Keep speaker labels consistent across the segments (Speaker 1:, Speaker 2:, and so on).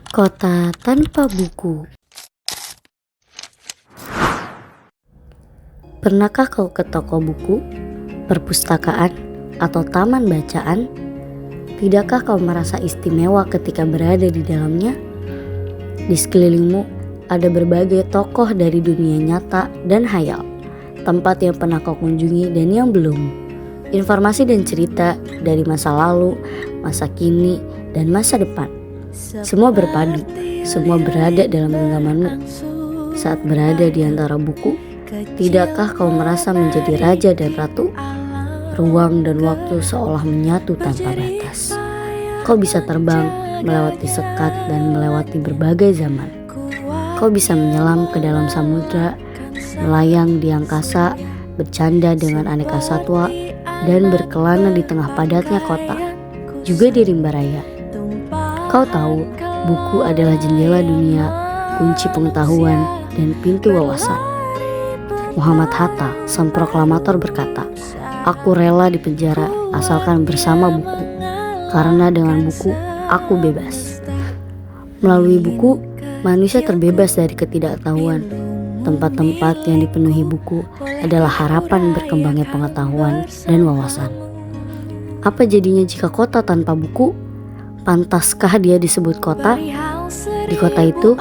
Speaker 1: Kota tanpa buku. Pernahkah kau ke toko buku, perpustakaan, atau taman bacaan? Tidakkah kau merasa istimewa ketika berada di dalamnya? Di sekelilingmu ada berbagai tokoh dari dunia nyata dan hayal, tempat yang pernah kau kunjungi dan yang belum. Informasi dan cerita dari masa lalu, masa kini, dan masa depan. Semua berpadu, semua berada dalam genggamanmu. Saat berada di antara buku, tidakkah kau merasa menjadi raja dan ratu? Ruang dan waktu seolah menyatu tanpa batas. Kau bisa terbang, melewati sekat dan melewati berbagai zaman. Kau bisa menyelam ke dalam samudra, melayang di angkasa, bercanda dengan aneka satwa, dan berkelana di tengah padatnya kota, juga di rimba raya. Kau tahu, buku adalah jendela dunia, kunci pengetahuan, dan pintu wawasan. Muhammad Hatta, sang proklamator berkata, "Aku rela di penjara asalkan bersama buku, karena dengan buku aku bebas." Melalui buku, manusia terbebas dari ketidaktahuan. Tempat-tempat yang dipenuhi buku adalah harapan berkembangnya pengetahuan dan wawasan. Apa jadinya jika kota tanpa buku? Pantaskah dia disebut kota? Di kota itu,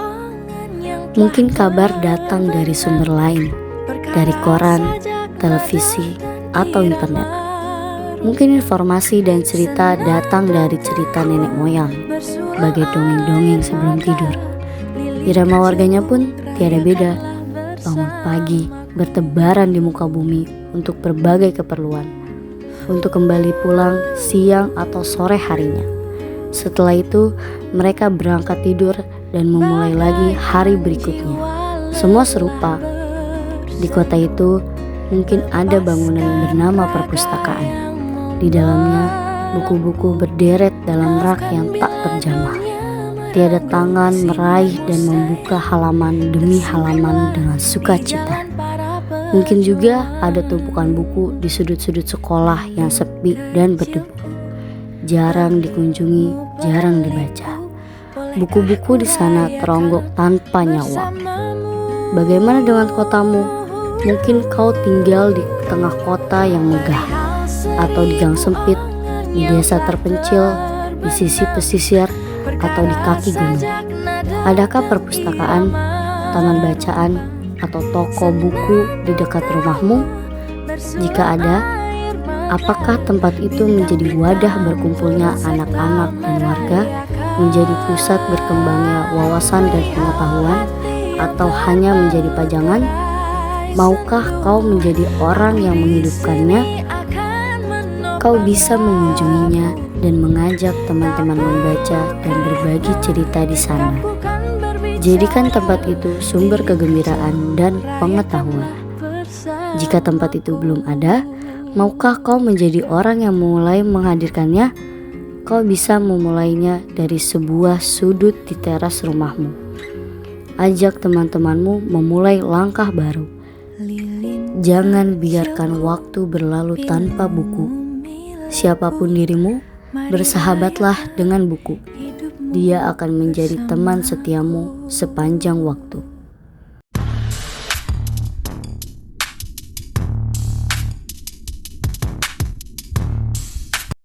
Speaker 1: mungkin kabar datang dari sumber lain, dari koran, televisi, atau internet. Mungkin informasi dan cerita datang dari cerita nenek moyang, bagai dongeng-dongeng sebelum tidur. Irama warganya pun tiada beda, bangun pagi, bertebaran di muka bumi untuk berbagai keperluan, untuk kembali pulang siang atau sore harinya. Setelah itu, mereka berangkat tidur dan memulai lagi hari berikutnya. Semua serupa. Di kota itu, mungkin ada bangunan yang bernama perpustakaan. Di dalamnya, buku-buku berderet dalam rak yang tak terjamah. Tiada tangan meraih dan membuka halaman demi halaman dengan sukacita. Mungkin juga ada tumpukan buku di sudut-sudut sekolah yang sepi dan berdebu. Jarang dikunjungi, jarang dibaca. Buku-buku di sana teronggok tanpa nyawa. Bagaimana dengan kotamu? Mungkin kau tinggal di tengah kota yang megah, atau di gang sempit, di desa terpencil, di sisi pesisir, atau di kaki gunung. Adakah perpustakaan, taman bacaan, atau toko buku di dekat rumahmu? Jika ada, apakah tempat itu menjadi wadah berkumpulnya anak-anak dan warga, menjadi pusat berkembangnya wawasan dan pengetahuan, atau hanya menjadi pajangan? Maukah kau menjadi orang yang menghidupkannya? Kau bisa mengunjunginya dan mengajak teman-teman membaca dan berbagi cerita di sana. Jadikan tempat itu sumber kegembiraan dan pengetahuan. Jika tempat itu belum ada, maukah kau menjadi orang yang mulai menghadirkannya? Kau bisa memulainya dari sebuah sudut di teras rumahmu. Ajak teman-temanmu memulai langkah baru. Jangan biarkan waktu berlalu tanpa buku. Siapapun dirimu, bersahabatlah dengan buku. Dia akan menjadi teman setiamu sepanjang waktu.